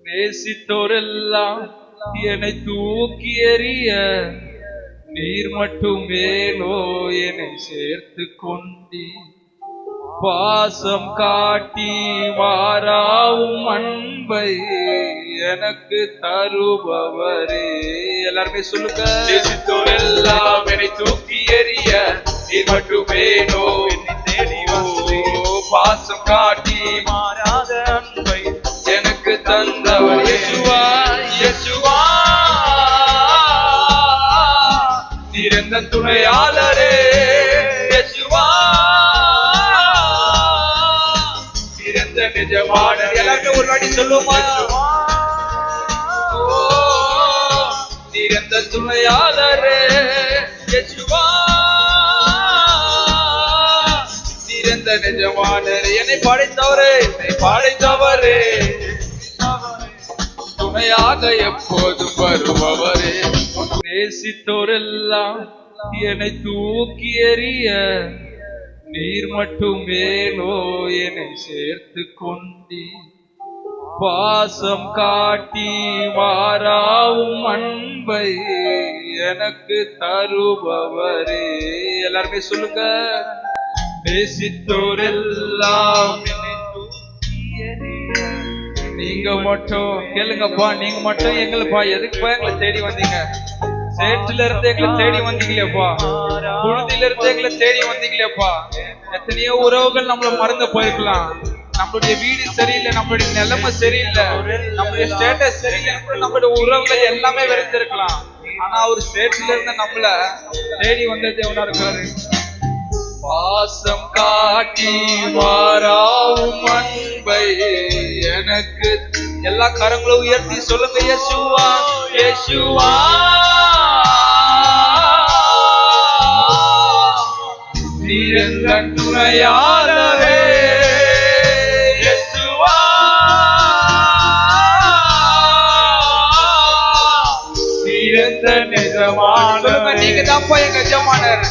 நேசித்தோரெல்லாம் என்னை தூக்கி எறிய நீர் மட்டுமேலோ என்னை சேர்த்து கொண்டி பாசம் காட்டி மாறாவும் அன்பை எனக்கு தருபவரே. எல்லாருமே சொல்லுங்க. நேசித்தோரெல்லாம் என்னை தூக்கி எறிய நீர் மட்டுமேலோ என்னை தேடி வந்து பாசம் காட்டி மாறாத அன்பை எனக்கு தந்தவர் இயேசுவா. இயேசுவா நீர் துணையாளரே. இயேசுவா நீர் நிஜமான. எல்லாருமே ஒரு வாட்டி சொல்லுமா? நீர் துணையாளரே. இயேசுவா நீர் நிஜமானரே. என்னை படைத்தவரே, என்னை படைத்தவரே, துணையாக எப்போதும் வருபவரே. நேசித்தோரெல்லாம் என்னை தூக்கி எறிய நீர் மட்டுமேலோ என்னை சேர்த்து கொண்டி பாசம் காட்டி மாறாவும் அன்பை எனக்கு தருபவரே. எல்லாருமே சொல்லுங்க. நேசித்தோரெல்லாம் என்னை தூக்கி எறிய. நீங்க மட்டும் கேளுங்கப்பா, நீங்க மட்டும் எங்களுப்பா எதுக்குப்பா எங்களை தேடி வந்தீங்க? சேற்றுல இருந்து எங்களை தேடி வந்தீங்களேப்பா, புழுதியில இருந்து எங்களை தேடி வந்தீங்களேப்பா. எத்தனையோ உறவுகள் நம்மள மறந்து போயிருக்கலாம். நம்மளுடைய வீடு சரியில்லை, நம்மளுடைய நிலைமை சரியில்லை, நம்மளுடைய ஸ்டேட்டஸ் சரியில்லை, நம்மளுடைய உறவுகள் எல்லாமே வெறுத்திருக்கலாம். ஆனா ஒரு சேற்றுல இருந்து நம்மள தேடி வந்தது எவனா இருக்காரு? பாசம் காட்டி மாறாவும் அன்பை எனக்கு. எல்லா கரங்களும் உயர்த்தி சொல்லுங்க. இயேசுவா. இயேசுவா நீர் துணையாளரே. இயேசுவா நீர் நிஜமான. நீங்க தான்ப்பா எங்க எஜமானர்.